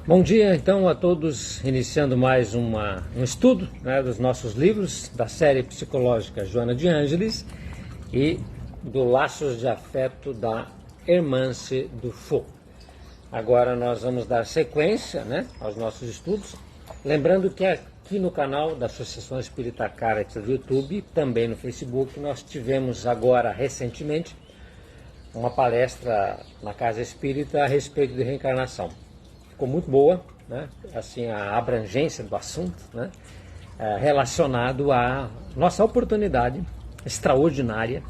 Bom dia, então, a todos, iniciando mais um estudo, dos nossos livros, da série psicológica Joana de Ângelis e do Laços de Afeto da Hermance Dufault. Agora nós vamos dar sequência, aos nossos estudos, lembrando que aqui no canal da Associação Espírita Caritas do YouTube, também no Facebook, nós tivemos agora, recentemente, uma palestra na Casa Espírita a respeito de reencarnação. Ficou muito boa, assim, a abrangência do assunto, relacionado à nossa oportunidade extraordinária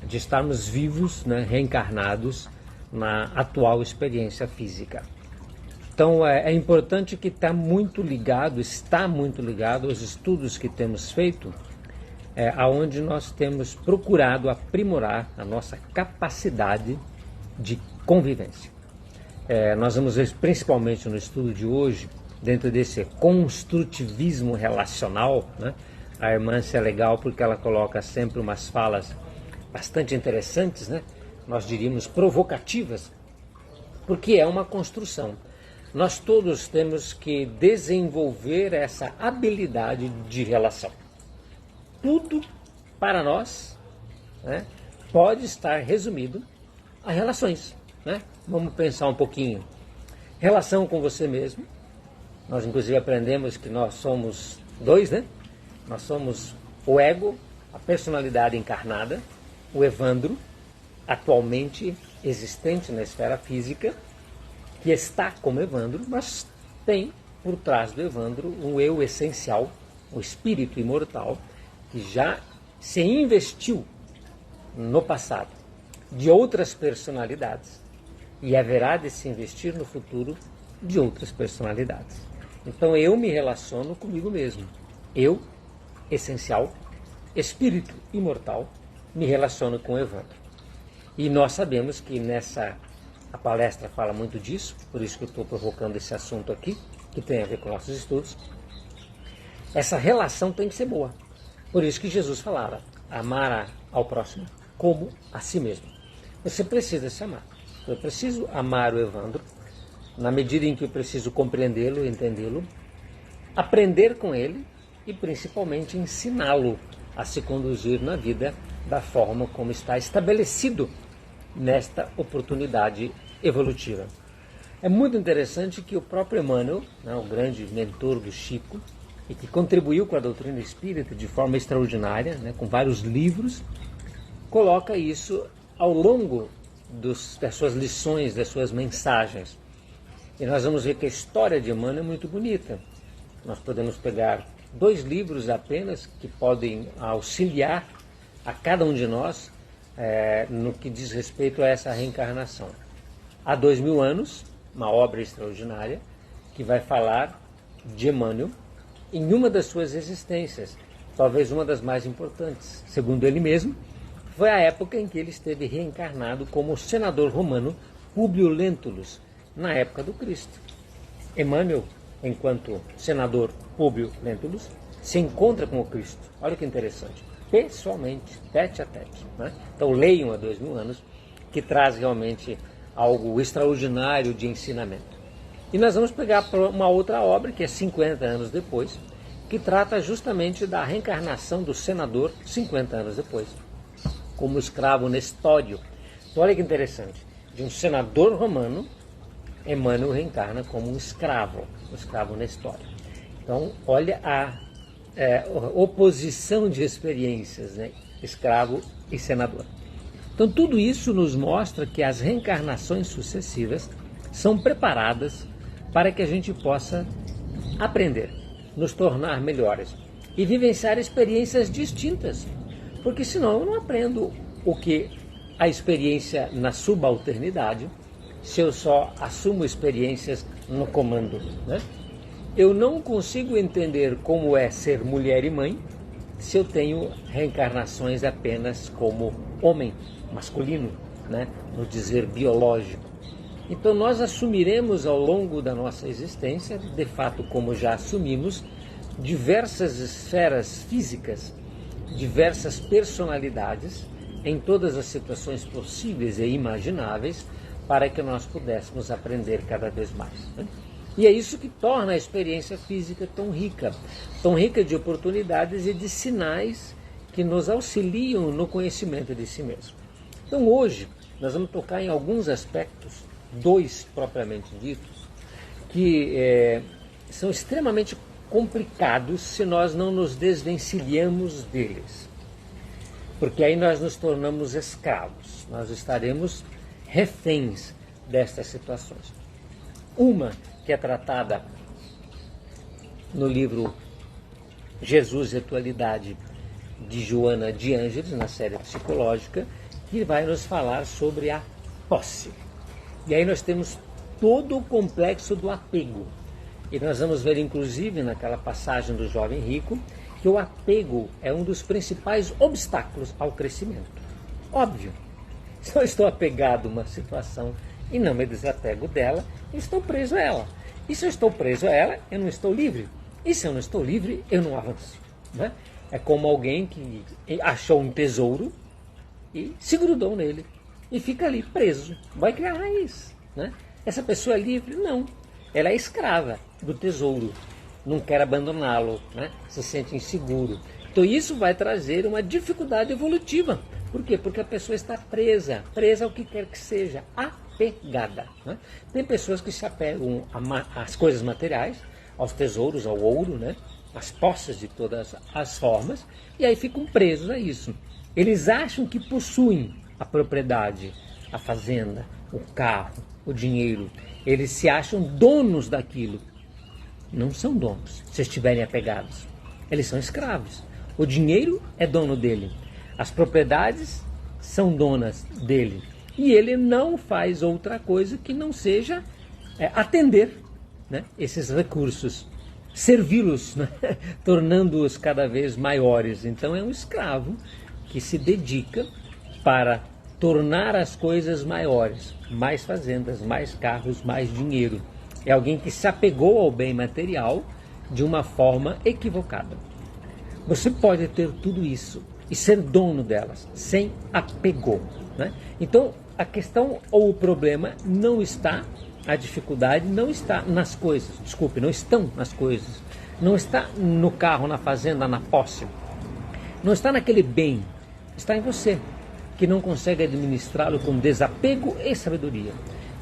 de estarmos vivos, reencarnados na atual experiência física. Então é importante que está muito ligado aos estudos que temos feito, aonde nós temos procurado aprimorar a nossa capacidade de convivência. Nós vamos ver, principalmente no estudo de hoje, dentro desse construtivismo relacional, a Hermance é legal porque ela coloca sempre umas falas bastante interessantes, nós diríamos provocativas, porque é uma construção. Nós todos temos que desenvolver essa habilidade de relação. Tudo para nós pode estar resumido a relações. Vamos pensar um pouquinho. Relação com você mesmo. Nós inclusive aprendemos que nós somos dois, Nós somos o ego, a personalidade encarnada, o Evandro, atualmente existente na esfera física, que está como Evandro, mas tem por trás do Evandro um eu essencial, o espírito imortal, que já se investiu no passado de outras personalidades e haverá de se investir no futuro de outras personalidades. Então eu me relaciono comigo mesmo. Eu, essencial, espírito imortal, me relaciono com o Evandro. E nós sabemos que a palestra fala muito disso, por isso que eu estou provocando esse assunto aqui, que tem a ver com nossos estudos. Essa relação tem que ser boa. Por isso que Jesus falava, amar ao próximo como a si mesmo. Você precisa se amar. Eu preciso amar o Evandro, na medida em que eu preciso compreendê-lo, entendê-lo, aprender com ele e principalmente ensiná-lo a se conduzir na vida da forma como está estabelecido nesta oportunidade evolutiva. É muito interessante que o próprio Emmanuel, o grande mentor do Chico, e que contribuiu com a doutrina espírita de forma extraordinária, com vários livros, coloca isso ao longo das suas lições, das suas mensagens. E nós vamos ver que a história de Emmanuel é muito bonita. Nós podemos pegar 2 livros apenas que podem auxiliar a cada um de nós no que diz respeito a essa reencarnação. Há 2000 anos, uma obra extraordinária que vai falar de Emmanuel em uma das suas existências, talvez uma das mais importantes, segundo ele mesmo. Foi a época em que ele esteve reencarnado como senador romano Públio Lentulus, na época do Cristo. Emmanuel, enquanto senador Públio Lentulus, se encontra com o Cristo. Olha que interessante. Pessoalmente, tete a tete. Então leiam há 2000 anos, que traz realmente algo extraordinário de ensinamento. E nós vamos pegar uma outra obra, que é 50 anos depois, que trata justamente da reencarnação do senador 50 anos depois, como escravo Nestório. Então, olha que interessante, de um senador romano, Emmanuel reencarna como um escravo Nestório. Então, olha a oposição de experiências, escravo e senador. Então, tudo isso nos mostra que as reencarnações sucessivas são preparadas para que a gente possa aprender, nos tornar melhores e vivenciar experiências distintas. Porque senão eu não aprendo o que a experiência na subalternidade, se eu só assumo experiências no comando. Eu não consigo entender como é ser mulher e mãe se eu tenho reencarnações apenas como homem, masculino, no dizer biológico. Então nós assumiremos ao longo da nossa existência, de fato como já assumimos, diversas esferas físicas, diversas personalidades em todas as situações possíveis e imagináveis para que nós pudéssemos aprender cada vez mais. E é isso que torna a experiência física tão rica de oportunidades e de sinais que nos auxiliam no conhecimento de si mesmo. Então hoje nós vamos tocar em alguns aspectos, dois propriamente ditos, que são extremamente complicados se nós não nos desvencilhamos deles. Porque aí nós nos tornamos escravos, nós estaremos reféns destas situações. Uma que é tratada no livro Jesus e Atualidade, de Joana de Ângeles, na série psicológica, que vai nos falar sobre a posse. E aí nós temos todo o complexo do apego. E nós vamos ver, inclusive, naquela passagem do jovem rico, que o apego é um dos principais obstáculos ao crescimento. Óbvio, se eu estou apegado a uma situação e não me desapego dela, eu estou preso a ela. E se eu estou preso a ela, eu não estou livre. E se eu não estou livre, eu não avanço. Né? É como alguém que achou um tesouro e se grudou nele. E fica ali preso. Vai criar raiz. Né? Essa pessoa é livre? Não. Ela é escrava do tesouro. Não quer abandoná-lo. Né? Se sente inseguro. Então isso vai trazer uma dificuldade evolutiva. Por quê? Porque a pessoa está presa. Presa ao que quer que seja. Apegada. Né? Tem pessoas que se apegam às coisas materiais, aos tesouros, ao ouro, né? Às posses de todas as formas, e aí ficam presos a isso. Eles acham que possuem a propriedade, a fazenda, o carro, o dinheiro. Eles se acham donos daquilo. Não são donos, se estiverem apegados. Eles são escravos. O dinheiro é dono dele. As propriedades são donas dele. E ele não faz outra coisa que não seja atender, né, esses recursos, servi-los, né, tornando-os cada vez maiores. Então é um escravo que se dedica para tornar as coisas maiores, mais fazendas, mais carros, mais dinheiro. É alguém que se apegou ao bem material de uma forma equivocada. Você pode ter tudo isso e ser dono delas, sem apego. Né? Então, a questão ou o problema não está, a dificuldade não está nas coisas, não estão nas coisas, não está no carro, na fazenda, na posse, não está naquele bem, está em você, que não consegue administrá-lo com desapego e sabedoria.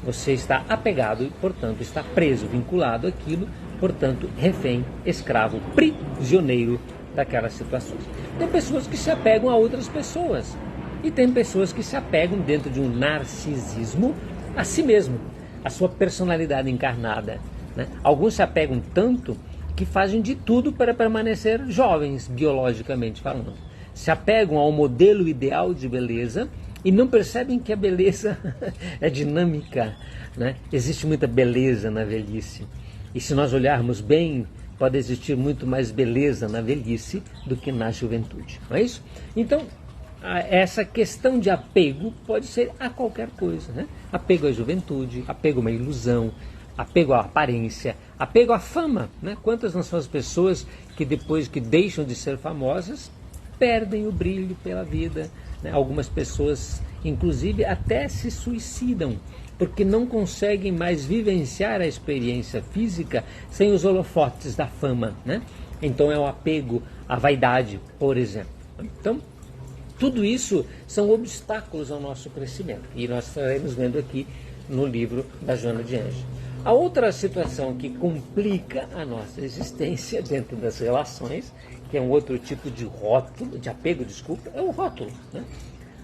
Você está apegado e, portanto, está preso, vinculado àquilo, portanto, refém, escravo, prisioneiro daquelas situações. Tem pessoas que se apegam a outras pessoas e tem pessoas que se apegam dentro de um narcisismo a si mesmo, a sua personalidade encarnada. Né? Alguns se apegam tanto que fazem de tudo para permanecer jovens, biologicamente falando. Se apegam ao modelo ideal de beleza e não percebem que a beleza é dinâmica. Né? Existe muita beleza na velhice. E se nós olharmos bem, pode existir muito mais beleza na velhice do que na juventude. Não é isso? Então, essa questão de apego pode ser a qualquer coisa. Né? Apego à juventude, apego a uma ilusão, apego à aparência, apego à fama. Né? Quantas não são as pessoas que depois que deixam de ser famosas, perdem o brilho pela vida. Né? Algumas pessoas, inclusive, até se suicidam, porque não conseguem mais vivenciar a experiência física sem os holofotes da fama. Né? Então é um apego à vaidade, por exemplo. Então, tudo isso são obstáculos ao nosso crescimento. E nós estaremos vendo aqui no livro da Joana de Ângeles. A outra situação que complica a nossa existência dentro das relações, que é um outro tipo de rótulo, de apego, é o rótulo. Né?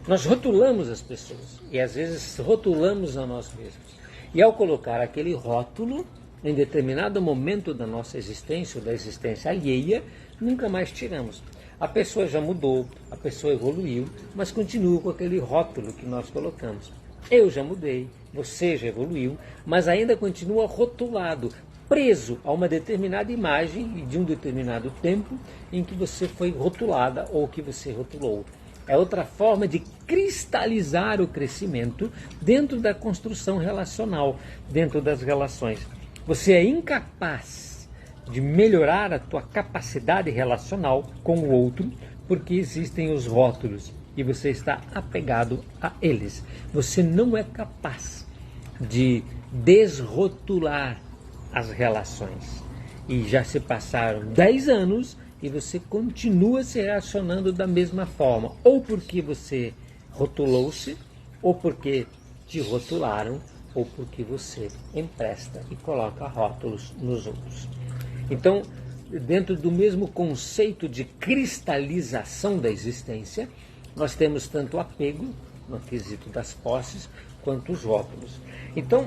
Nós rotulamos as pessoas e às vezes rotulamos a nós mesmos. E ao colocar aquele rótulo, em determinado momento da nossa existência, ou da existência alheia, nunca mais tiramos. A pessoa já mudou, a pessoa evoluiu, mas continua com aquele rótulo que nós colocamos. Eu já mudei, você já evoluiu, mas ainda continua rotulado, preso a uma determinada imagem de um determinado tempo em que você foi rotulada ou que você rotulou. É outra forma de cristalizar o crescimento dentro da construção relacional, dentro das relações. Você é incapaz de melhorar a tua capacidade relacional com o outro, porque existem os rótulos e você está apegado a eles. Você não é capaz de desrotular as relações. E já se passaram 10 anos e você continua se relacionando da mesma forma, ou porque você rotulou-se, ou porque te rotularam, ou porque você empresta e coloca rótulos nos outros. Então, dentro do mesmo conceito de cristalização da existência, nós temos tanto o apego, no quesito das posses, quanto os rótulos. Então,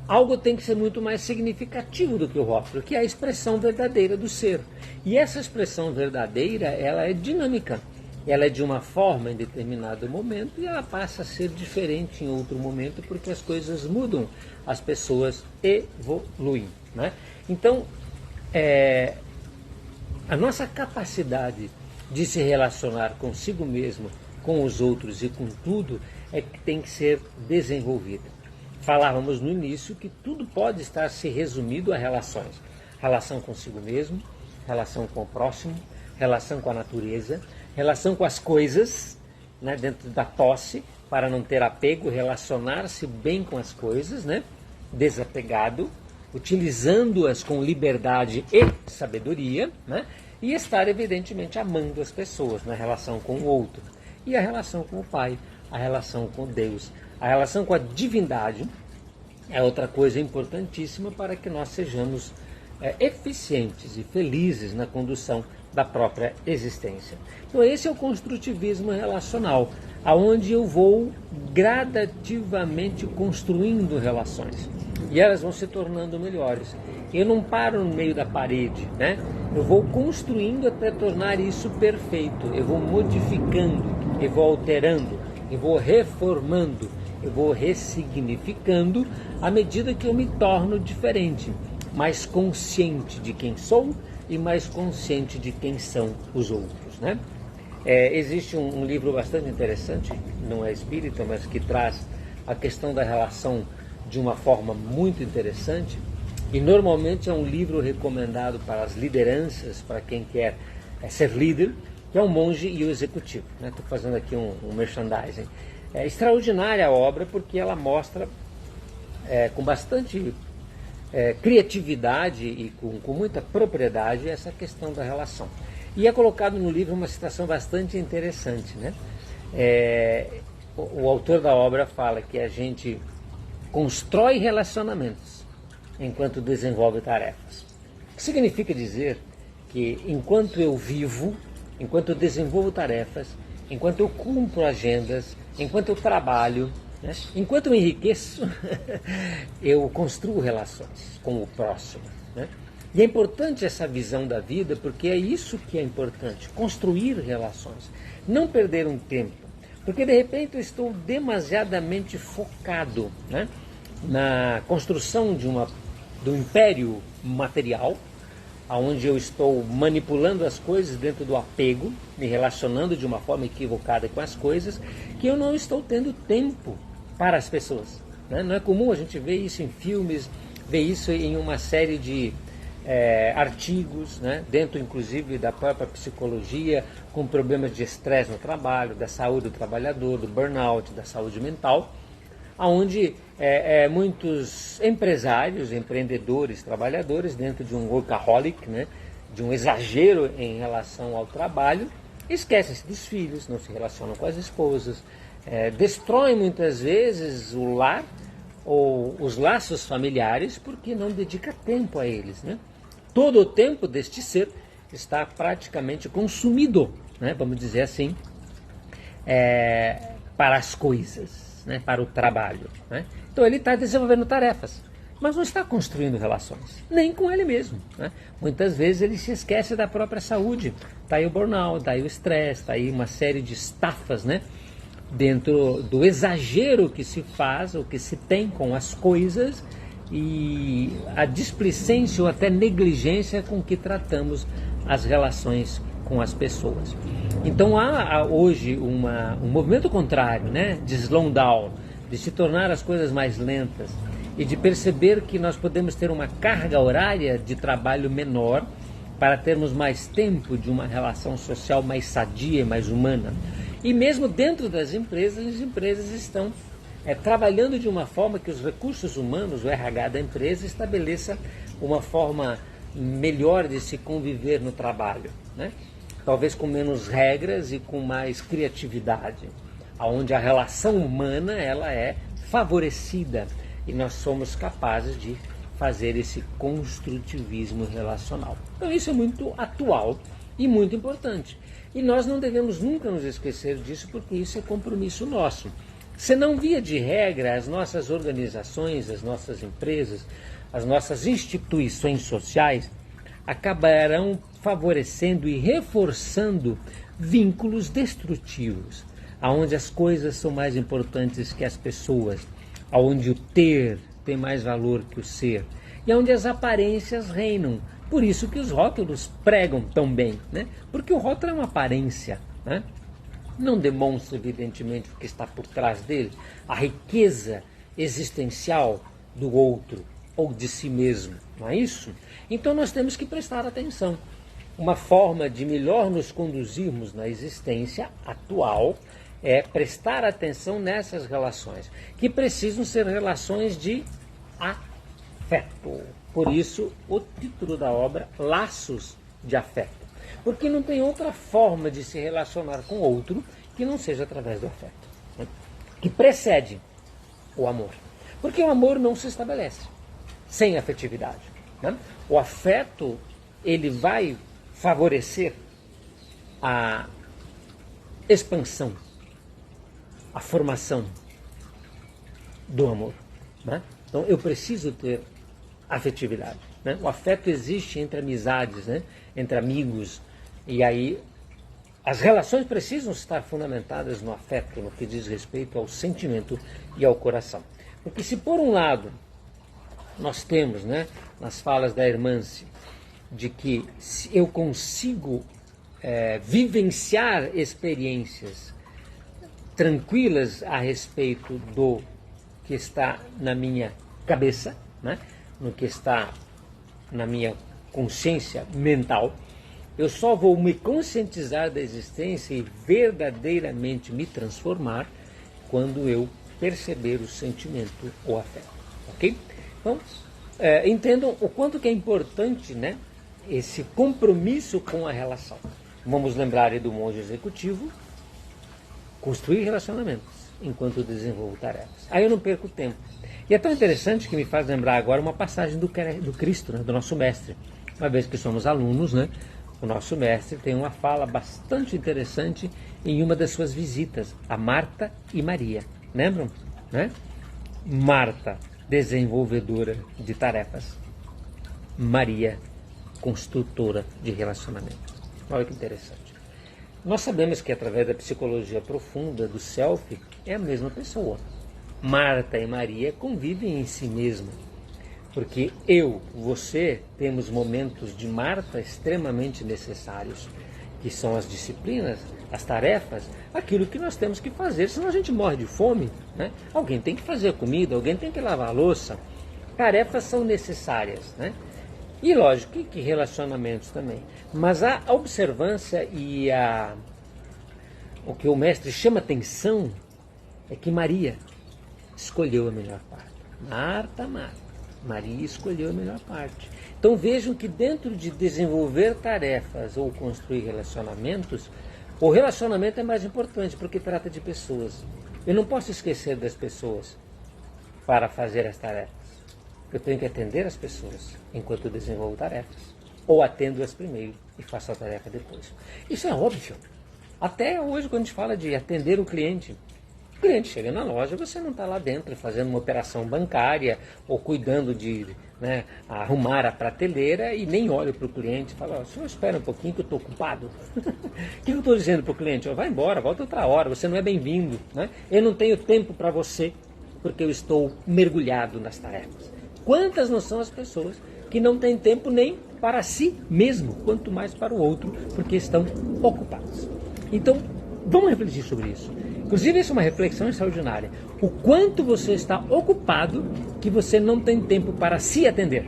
algo tem que ser muito mais significativo do que o rótulo, que é a expressão verdadeira do ser. E essa expressão verdadeira, ela é dinâmica. Ela é de uma forma em determinado momento e ela passa a ser diferente em outro momento, porque as coisas mudam, as pessoas evoluem, né? Então, a nossa capacidade de se relacionar consigo mesmo, com os outros e com tudo, é que tem que ser desenvolvida. Falávamos no início que tudo pode estar se resumido a relações. Relação consigo mesmo, relação com o próximo, relação com a natureza, relação com as coisas, né, dentro da posse, para não ter apego, relacionar-se bem com as coisas, né, desapegado, utilizando-as com liberdade e sabedoria, né, e estar evidentemente amando as pessoas na relação com o outro. E a relação com o Pai, a relação com Deus, a relação com a divindade é outra coisa importantíssima para que nós sejamos eficientes e felizes na condução da própria existência. Então esse é o construtivismo relacional, aonde eu vou gradativamente construindo relações e elas vão se tornando melhores. Eu não paro no meio da parede, né? Eu vou construindo até tornar isso perfeito, eu vou modificando, eu vou alterando, eu vou reformando, eu vou ressignificando à medida que eu me torno diferente, mais consciente de quem sou e mais consciente de quem são os outros, né? Existe um livro bastante interessante, não é espírita, mas que traz a questão da relação de uma forma muito interessante, e normalmente é um livro recomendado para as lideranças, para quem quer ser líder, que é o Monge e o Executivo, né? Estou fazendo aqui um merchandising. É extraordinária a obra porque ela mostra com bastante criatividade e com muita propriedade essa questão da relação. E é colocado no livro uma citação bastante interessante, né? O autor da obra fala que a gente constrói relacionamentos enquanto desenvolve tarefas. O que significa dizer que enquanto eu vivo, enquanto eu desenvolvo tarefas, enquanto eu cumpro agendas, enquanto eu trabalho, né? Enquanto eu enriqueço, eu construo relações com o próximo, né? E é importante essa visão da vida, porque é isso que é importante, construir relações, não perder um tempo, porque de repente eu estou demasiadamente focado, né, na construção do império material, onde eu estou manipulando as coisas dentro do apego, me relacionando de uma forma equivocada com as coisas, que eu não estou tendo tempo para as pessoas, né? Não é comum a gente ver isso em filmes, ver isso em uma série de artigos, né? Dentro inclusive da própria psicologia, com problemas de estresse no trabalho, da saúde do trabalhador, do burnout, da saúde mental, onde muitos empresários, empreendedores, trabalhadores, dentro de um workaholic, né, de um exagero em relação ao trabalho, esquecem-se dos filhos, não se relacionam com as esposas, destroem muitas vezes o lar ou os laços familiares porque não dedica tempo a eles, né? Todo o tempo deste ser está praticamente consumido, né, vamos dizer assim, para as coisas, né, para o trabalho, né? Então ele está desenvolvendo tarefas, mas não está construindo relações, nem com ele mesmo, né? Muitas vezes ele se esquece da própria saúde. Está aí o burnout, está aí o estresse, está aí uma série de estafas, né, dentro do exagero que se faz ou que se tem com as coisas e a displicência ou até negligência com que tratamos as relações com as pessoas. Então há hoje um movimento contrário, né, de slow down, de se tornar as coisas mais lentas e de perceber que nós podemos ter uma carga horária de trabalho menor para termos mais tempo de uma relação social mais sadia e mais humana. E mesmo dentro das empresas, as empresas estão trabalhando de uma forma que os recursos humanos, o RH da empresa, estabeleça uma forma melhor de se conviver no trabalho, né? Talvez com menos regras e com mais criatividade, onde a relação humana ela é favorecida e nós somos capazes de fazer esse construtivismo relacional. Então isso é muito atual e muito importante. E nós não devemos nunca nos esquecer disso, porque isso é compromisso nosso. Senão, via de regra, as nossas organizações, as nossas empresas, as nossas instituições sociais acabarão favorecendo e reforçando vínculos destrutivos, onde as coisas são mais importantes que as pessoas, onde o ter tem mais valor que o ser, e onde as aparências reinam. Por isso que os rótulos pregam tão bem, né? Porque o rótulo é uma aparência, né? Não demonstra, evidentemente, o que está por trás dele, a riqueza existencial do outro ou de si mesmo, não é isso? Então nós temos que prestar atenção. Uma forma de melhor nos conduzirmos na existência atual é prestar atenção nessas relações, que precisam ser relações de afeto. Por isso, o título da obra, Laços de Afeto. Porque não tem outra forma de se relacionar com outro que não seja através do afeto, né? Que precede o amor. Porque o amor não se estabelece sem afetividade, né? O afeto, ele vai favorecer a expansão, a formação do amor, né? Então eu preciso ter afetividade, né? O afeto existe entre amizades, né? Entre amigos, e aí as relações precisam estar fundamentadas no afeto, no que diz respeito ao sentimento e ao coração. Porque se por um lado nós temos, né, nas falas da Hermance, de que se eu consigo vivenciar experiências tranquilas a respeito do que está na minha cabeça, né, no que está na minha consciência mental, eu só vou me conscientizar da existência e verdadeiramente me transformar quando eu perceber o sentimento ou afeto, ok? Então, entendam o quanto que é importante, né, esse compromisso com a relação. Vamos lembrar aí do monge executivo, construir relacionamentos enquanto desenvolvo tarefas. Aí eu não perco tempo. E é tão interessante que me faz lembrar agora uma passagem do Cristo, né, do nosso mestre. Uma vez que somos alunos, né, o nosso mestre tem uma fala bastante interessante em uma das suas visitas, a Marta e Maria. Lembram? Né? Marta, desenvolvedora de tarefas. Maria, construtora de relacionamento. Olha que interessante. Nós sabemos que através da psicologia profunda do self é a mesma pessoa. Marta e Maria convivem em si mesma. Porque eu, você, temos momentos de Marta extremamente necessários, que são as disciplinas, as tarefas, aquilo que nós temos que fazer, senão a gente morre de fome, né? Alguém tem que fazer a comida, alguém tem que lavar a louça. Tarefas são necessárias, né? E lógico que relacionamentos também. Mas a observância e o que o mestre chama atenção é que Maria escolheu a melhor parte. Marta. Maria escolheu a melhor parte. Então vejam que dentro de desenvolver tarefas ou construir relacionamentos, o relacionamento é mais importante porque trata de pessoas. Eu não posso esquecer das pessoas para fazer as tarefas. Eu tenho que atender as pessoas enquanto eu desenvolvo tarefas. Ou atendo-as primeiro e faço a tarefa depois. Isso é óbvio. Até hoje, quando a gente fala de atender o cliente cliente chega na loja, você não está lá dentro fazendo uma operação bancária ou cuidando de, né, arrumar a prateleira e nem olha para o cliente e fala, o senhor espera um pouquinho que eu estou ocupado. O que eu estou dizendo para o cliente? Vai embora, volta outra hora, você não é bem-vindo, né? Eu não tenho tempo para você porque eu estou mergulhado nas tarefas. Quantas não são as pessoas que não têm tempo nem para si mesmo, quanto mais para o outro, porque estão ocupados. Então, vamos refletir sobre isso. Inclusive, isso é uma reflexão extraordinária. O quanto você está ocupado que você não tem tempo para se atender.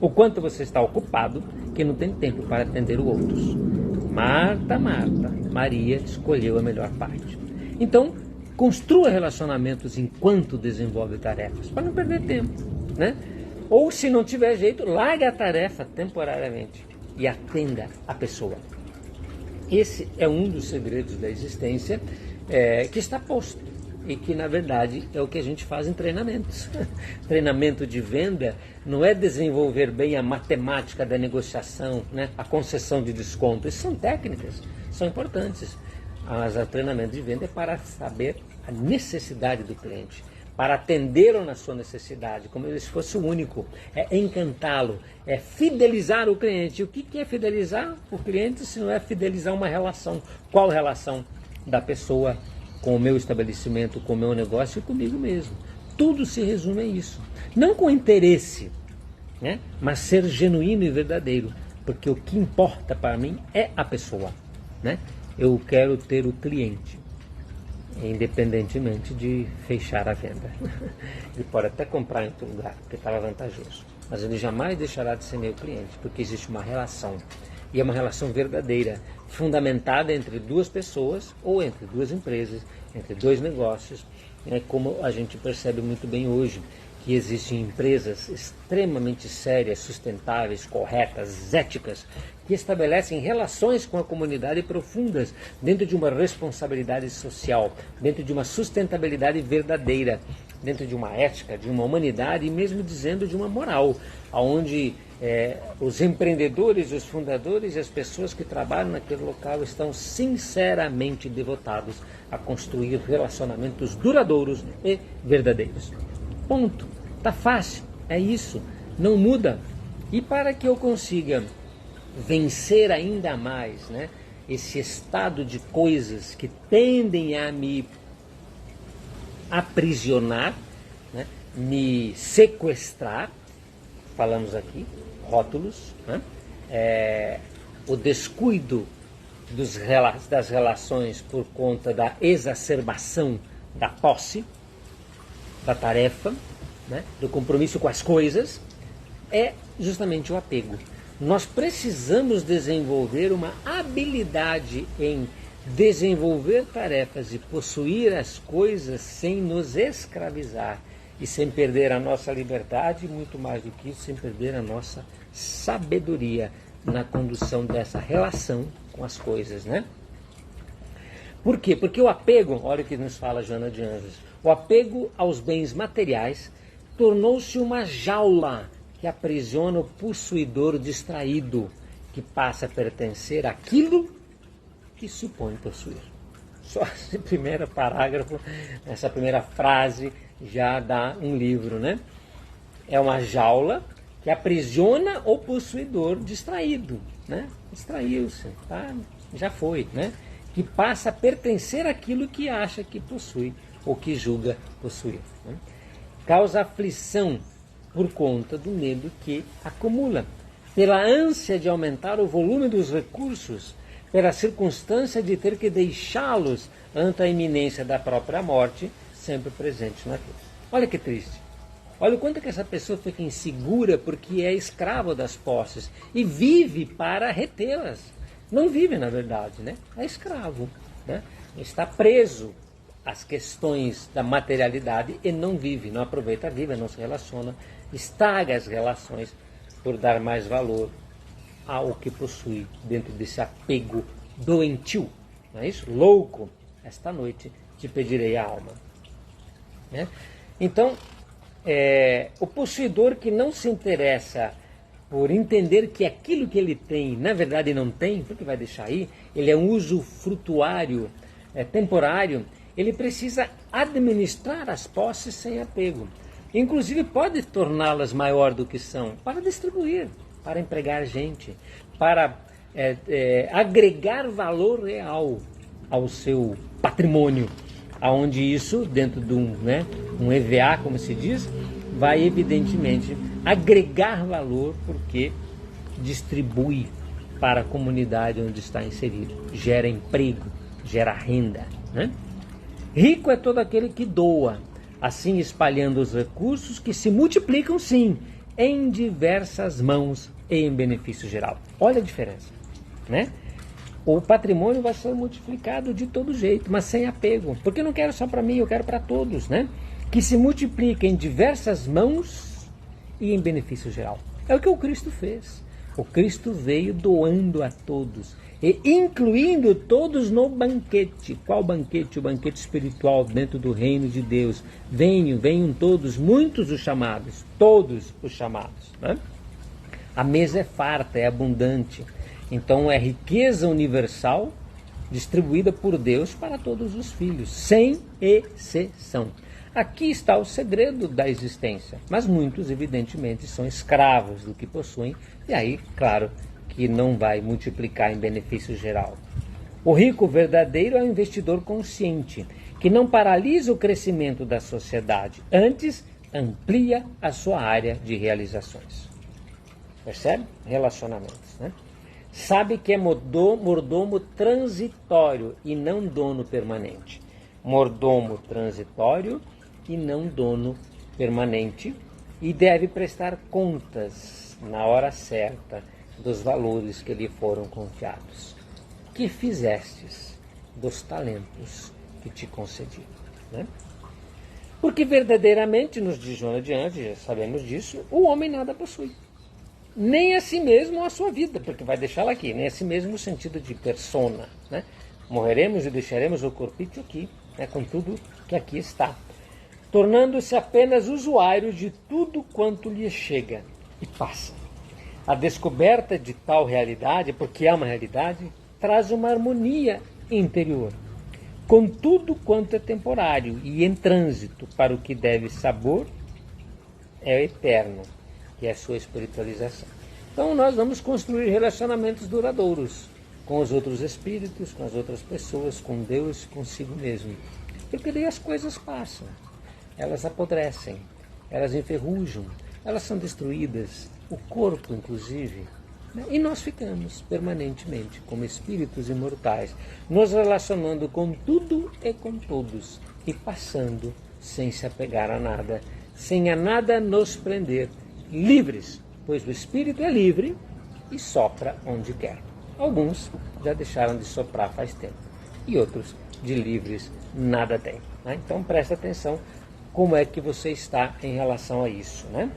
O quanto você está ocupado que não tem tempo para atender os outros. Marta, Maria escolheu a melhor parte. Então, Construa relacionamentos enquanto desenvolve tarefas, para não perder tempo, né? Ou, se não tiver jeito, largue a tarefa temporariamente e atenda a pessoa. Esse é um dos segredos da existência que está posto e que, na verdade, é o que a gente faz em treinamentos. Treinamento de venda não é desenvolver bem a matemática da negociação, né? A concessão de desconto. Isso são técnicas, são importantes. Mas o treinamento de venda é para saber a necessidade do cliente, para atendê-lo na sua necessidade, como se fosse o único, é encantá-lo, é fidelizar o cliente. O que é fidelizar o cliente se não é fidelizar uma relação? Qual relação? Da pessoa com o meu estabelecimento, com o meu negócio e comigo mesmo. Tudo se resume a isso. Não com interesse, né? Mas ser genuíno e verdadeiro, porque o que importa para mim é a pessoa, né? Eu quero ter o cliente, independentemente de fechar a venda. Ele pode até comprar em outro lugar, porque estava vantajoso, mas ele jamais deixará de ser meu cliente, porque existe uma relação, e é uma relação verdadeira, fundamentada entre duas pessoas, ou entre duas empresas, entre dois negócios, né, como a gente percebe muito bem hoje, que existem empresas extremamente sérias, sustentáveis, corretas, éticas, que estabelecem relações com a comunidade profundas, dentro de uma responsabilidade social, dentro de uma sustentabilidade verdadeira, dentro de uma ética, de uma humanidade e mesmo dizendo de uma moral, onde os empreendedores, os fundadores e as pessoas que trabalham naquele local estão sinceramente devotados a construir relacionamentos duradouros e verdadeiros. Ponto. Tá fácil. É isso. Não muda. E para que eu consiga vencer ainda mais, né, esse estado de coisas que tendem a me aprisionar, né, me sequestrar, falamos aqui, rótulos, né, o descuido das relações por conta da exacerbação da posse, da tarefa, né, do compromisso com as coisas, é justamente o apego. Nós precisamos desenvolver uma habilidade em desenvolver tarefas e possuir as coisas sem nos escravizar e sem perder a nossa liberdade, e muito mais do que isso, sem perder a nossa sabedoria na condução dessa relação com as coisas, né? Por quê? Porque o apego, olha o que nos fala Joana de Anjos, o apego aos bens materiais tornou-se uma jaula que aprisiona o possuidor distraído, que passa a pertencer àquilo que supõe possuir. Só esse primeiro parágrafo, essa primeira frase já dá um livro, né? É uma jaula que aprisiona o possuidor distraído, né? Distraiu-se, tá? Já foi, né? Que passa a pertencer àquilo que acha que possui ou que julga possuir, né? Causa aflição por conta do medo que acumula, pela ânsia de aumentar o volume dos recursos, pela circunstância de ter que deixá-los ante a iminência da própria morte, sempre presente naquilo. Olha que triste. Olha o quanto que essa pessoa fica insegura porque é escrava das posses e vive para retê-las. Não vive, na verdade, né? É escravo, né? Está preso às questões da materialidade e não vive, não aproveita a vida, não se relaciona, estraga as relações por dar mais valor ao que possui dentro desse apego doentio. Não é isso? Louco, esta noite te pedirei a alma. Né? Então, o possuidor que não se interessa por entender que aquilo que ele tem, na verdade não tem, porque vai deixar aí, ele é um usufrutuário temporário, ele precisa administrar as posses sem apego. Inclusive pode torná-las maior do que são, para distribuir, para empregar gente, para agregar valor real ao seu patrimônio, aonde isso, dentro de um EVA, como se diz, vai evidentemente agregar valor porque distribui para a comunidade onde está inserido, gera emprego, gera renda, né? Rico é todo aquele que doa, assim espalhando os recursos que se multiplicam, sim, em diversas mãos e em benefício geral. Olha a diferença, né? o patrimônio vai ser multiplicado de todo jeito, mas sem apego. Porque eu não quero só para mim, eu quero para todos, né? Que se multiplique em diversas mãos e em benefício geral. É o que o Cristo fez. O Cristo veio doando a todos e incluindo todos no banquete. Qual banquete? O banquete espiritual dentro do reino de Deus. Venham todos, muitos os chamados, todos os chamados, né? A mesa é farta, é abundante. Então é riqueza universal distribuída por Deus para todos os filhos, sem exceção. Aqui está o segredo da existência, mas muitos, evidentemente, são escravos do que possuem, e aí, claro, que não vai multiplicar em benefício geral. O rico verdadeiro é um investidor consciente, que não paralisa o crescimento da sociedade, antes amplia a sua área de realizações. Percebe? Relacionamentos, né? Sabe que é mordomo transitório e não dono permanente. Mordomo transitório e não dono permanente, e deve prestar contas na hora certa dos valores que lhe foram confiados. Que fizestes dos talentos que te concedi, né? Porque verdadeiramente, nos diz João adiante, já sabemos disso, o homem nada possui. Nem a si mesmo ou a sua vida, porque vai deixá-la aqui, nem a si mesmo no sentido de persona, né? Morreremos e deixaremos o corpício aqui, né, com tudo que aqui está, tornando-se apenas usuário de tudo quanto lhe chega e passa. A descoberta de tal realidade, porque é uma realidade, traz uma harmonia interior, com tudo quanto é temporário e em trânsito para o que deve sabor é eterno, que é a sua espiritualização. Então nós vamos construir relacionamentos duradouros com os outros espíritos, com as outras pessoas, com Deus, consigo mesmo. Porque daí as coisas passam, elas apodrecem, elas enferrujam, elas são destruídas, o corpo inclusive, né? E nós ficamos permanentemente como espíritos imortais, nos relacionando com tudo e com todos, e passando sem se apegar a nada, sem a nada nos prender, livres, pois o espírito é livre e sopra onde quer. Alguns já deixaram de soprar faz tempo, e outros de livres nada tem, né? Então presta atenção como é que você está em relação a isso, né?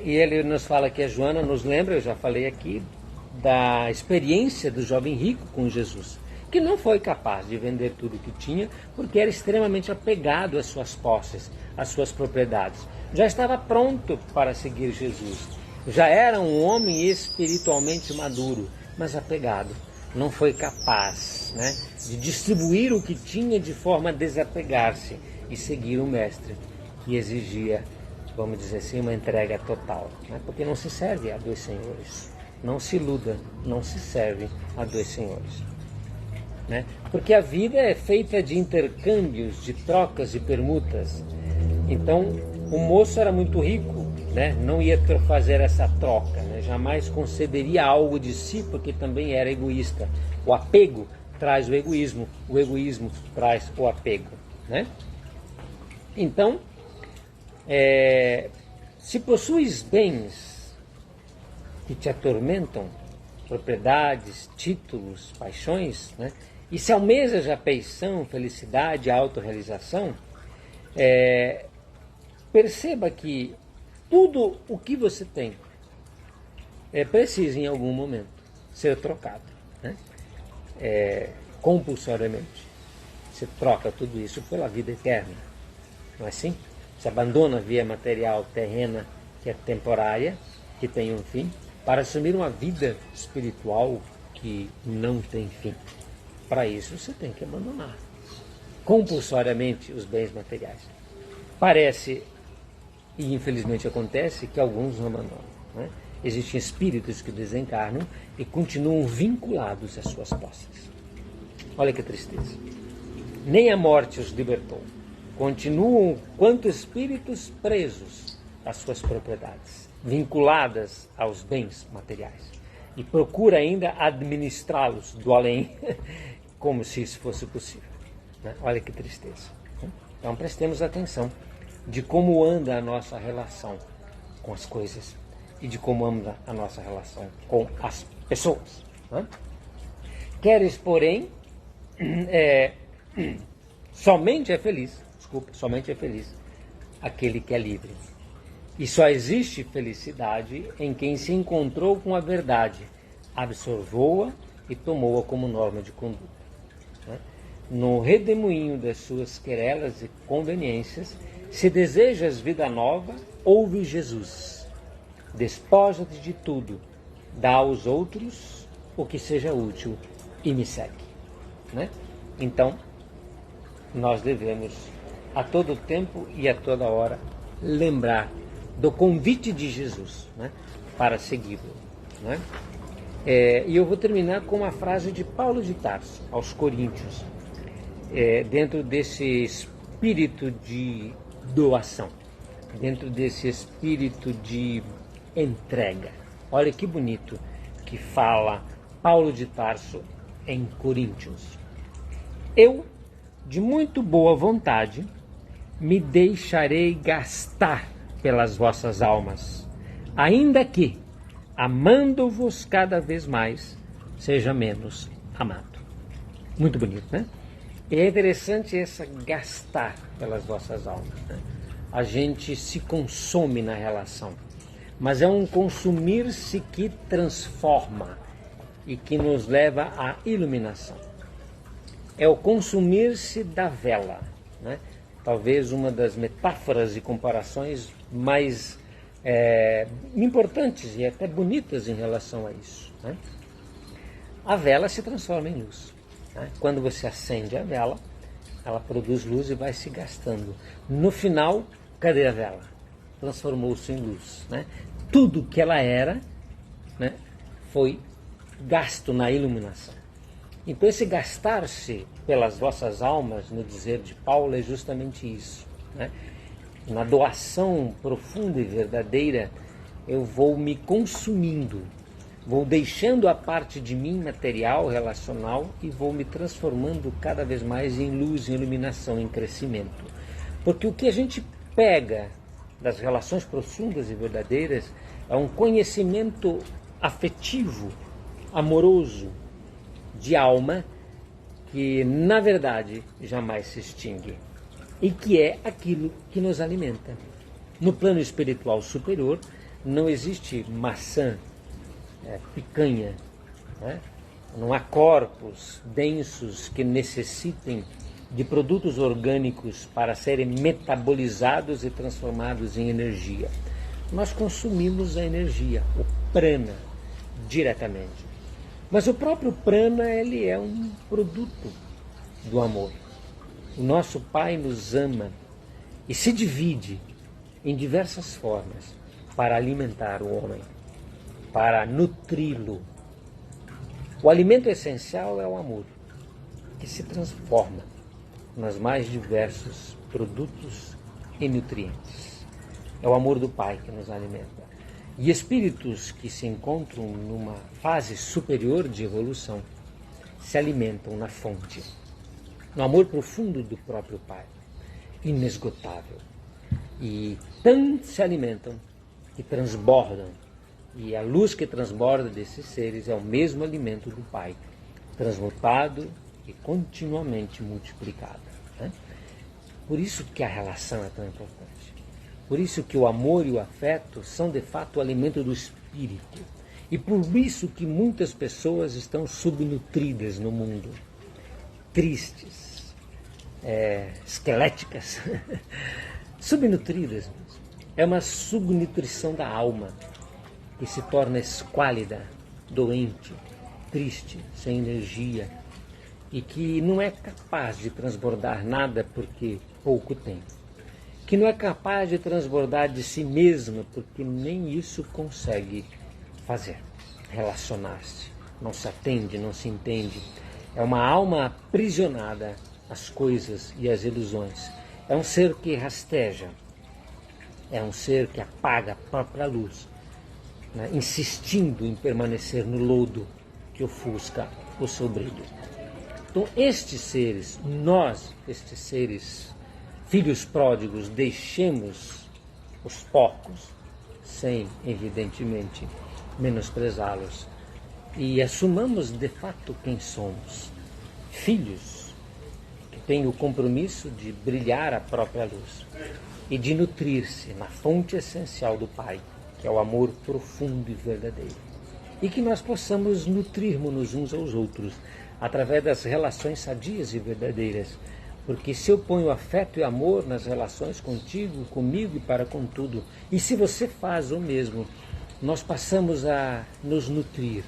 E ele nos fala que a Joana nos lembra, eu já falei aqui, da experiência do jovem rico com Jesus, que não foi capaz de vender tudo que tinha, porque era extremamente apegado às suas posses, às suas propriedades. Já estava pronto para seguir Jesus. Já era um homem espiritualmente maduro, mas apegado. Não foi capaz, né, de distribuir o que tinha de forma a desapegar-se e seguir o mestre, que exigia, vamos dizer assim, uma entrega total, né, porque não se serve a dois senhores. Não se iluda, não se serve a dois senhores, né? Porque a vida é feita de intercâmbios, de trocas e permutas. Então, o moço era muito rico, né? Não ia fazer essa troca, né? Jamais concederia algo de si, porque também era egoísta. O apego traz o egoísmo traz o apego, né? Então, se possuis bens que te atormentam, propriedades, títulos, paixões, né? E se almejas a afeição, felicidade, a autorrealização, perceba que tudo o que você tem precisa em algum momento ser trocado, né? Compulsoriamente. Você troca tudo isso pela vida eterna, não é assim? Você abandona a via material terrena, que é temporária, que tem um fim, para assumir uma vida espiritual que não tem fim. Para isso você tem que abandonar compulsoriamente os bens materiais. Parece, e infelizmente acontece, que alguns não abandonam, né? Existem espíritos que desencarnam e continuam vinculados às suas posses. Olha que tristeza. Nem a morte os libertou. Continuam quanto espíritos presos às suas propriedades, vinculadas aos bens materiais, e procura ainda administrá-los do além, como se isso fosse possível, né? Olha que tristeza. Então prestemos atenção de como anda a nossa relação com as coisas e de como anda a nossa relação com as pessoas, né? Queres, porém, somente é feliz aquele que é livre. E só existe felicidade em quem se encontrou com a verdade, absorveu-a e tomou-a como norma de conduta. No redemoinho das suas querelas e conveniências, se desejas vida nova, ouve Jesus. Despoja-te de tudo, dá aos outros o que seja útil e me segue. Então, nós devemos a todo tempo e a toda hora lembrar do convite de Jesus, para segui-lo. E eu vou terminar com uma frase de Paulo de Tarso aos Coríntios, dentro desse espírito de doação, dentro desse espírito de entrega. Olha que bonito que fala Paulo de Tarso em Coríntios. Eu, de muito boa vontade, me deixarei gastar pelas vossas almas, ainda que, amando-vos cada vez mais, seja menos amado. Muito bonito, né? E é interessante essa gastar pelas vossas almas. A gente se consome na relação, mas é um consumir-se que transforma e que nos leva à iluminação. É o consumir-se da vela, Talvez uma das metáforas e comparações mais importantes e até bonitas em relação a isso. A vela se transforma em luz. Quando você acende a vela, ela produz luz e vai se gastando. No final, cadê a vela? Transformou-se em luz. Tudo que ela era, foi gasto na iluminação. Então esse gastar-se pelas vossas almas, no dizer de Paulo, é justamente isso. Na doação profunda e verdadeira, eu vou me consumindo, vou deixando a parte de mim material, relacional, e vou me transformando cada vez mais em luz, em iluminação, em crescimento. Porque o que a gente pega das relações profundas e verdadeiras é um conhecimento afetivo, amoroso, de alma, que na verdade jamais se extingue e que é aquilo que nos alimenta. No plano espiritual superior não existe maçã, picanha, não há corpos densos que necessitem de produtos orgânicos para serem metabolizados e transformados em energia. Nós consumimos a energia, o prana, diretamente. Mas o próprio prana, ele é um produto do amor. O nosso Pai nos ama e se divide em diversas formas para alimentar o homem, para nutri-lo. O alimento essencial é o amor, que se transforma nos mais diversos produtos e nutrientes. É o amor do Pai que nos alimenta. E espíritos que se encontram numa fase superior de evolução se alimentam na fonte, no amor profundo do próprio Pai, inesgotável. E tanto se alimentam que transbordam. E a luz que transborda desses seres é o mesmo alimento do Pai, transmutado e continuamente multiplicado. Por isso que a relação é tão importante. Por isso que o amor e o afeto são de fato o alimento do espírito. E por isso que muitas pessoas estão subnutridas no mundo, tristes, esqueléticas, subnutridas mesmo. É uma subnutrição da alma que se torna esquálida, doente, triste, sem energia e que não é capaz de transbordar nada porque pouco tem. Que não é capaz de transbordar de si mesma, porque nem isso consegue fazer, relacionar-se, não se atende, não se entende. É uma alma aprisionada às coisas e às ilusões. É um ser que rasteja, é um ser que apaga a própria luz, insistindo em permanecer no lodo que ofusca o seu brilho. Então estes seres, estes seres filhos pródigos, deixemos os porcos, sem, evidentemente, menosprezá-los, e assumamos de fato quem somos. Filhos que têm o compromisso de brilhar a própria luz e de nutrir-se na fonte essencial do Pai, que é o amor profundo e verdadeiro. E que nós possamos nutrirmos-nos uns aos outros através das relações sadias e verdadeiras. Porque se eu ponho afeto e amor nas relações contigo, comigo e para com tudo, e se você faz o mesmo, nós passamos a nos nutrir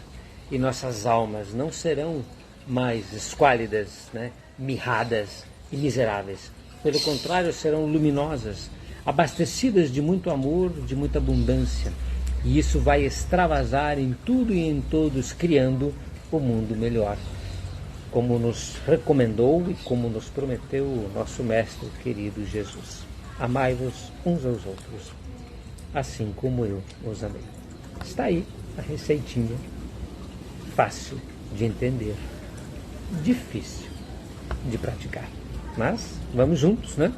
e nossas almas não serão mais esquálidas, né, mirradas e miseráveis. Pelo contrário, serão luminosas, abastecidas de muito amor, de muita abundância. E isso vai extravasar em tudo e em todos, criando o mundo melhor, como nos recomendou e como nos prometeu o nosso Mestre querido Jesus. Amai-vos uns aos outros, assim como eu os amei. Está aí a receitinha, fácil de entender, difícil de praticar. Mas vamos juntos, né?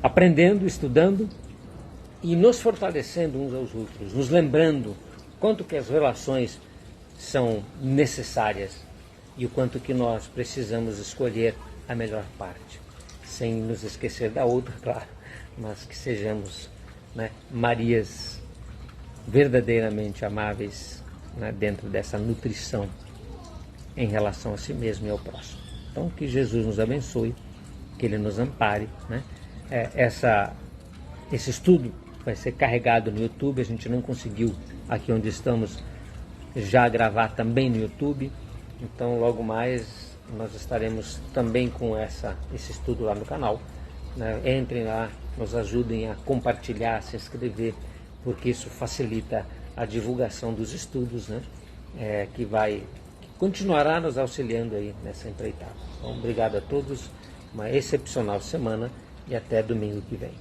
Aprendendo, estudando e nos fortalecendo uns aos outros, nos lembrando quanto que as relações são necessárias e o quanto que nós precisamos escolher a melhor parte, sem nos esquecer da outra, claro, mas que sejamos, né, Marias verdadeiramente amáveis, né, dentro dessa nutrição em relação a si mesmo e ao próximo. Então, que Jesus nos abençoe, que Ele nos ampare, né? Esse estudo vai ser carregado no YouTube. A gente não conseguiu, aqui onde estamos, já gravar também no YouTube. Então, logo mais, nós estaremos também com esse estudo lá no canal, né? Entrem lá, nos ajudem a compartilhar, a se inscrever, porque isso facilita a divulgação dos estudos, né? Que continuará nos auxiliando aí nessa empreitada. Então, obrigado a todos, uma excepcional semana e até domingo que vem.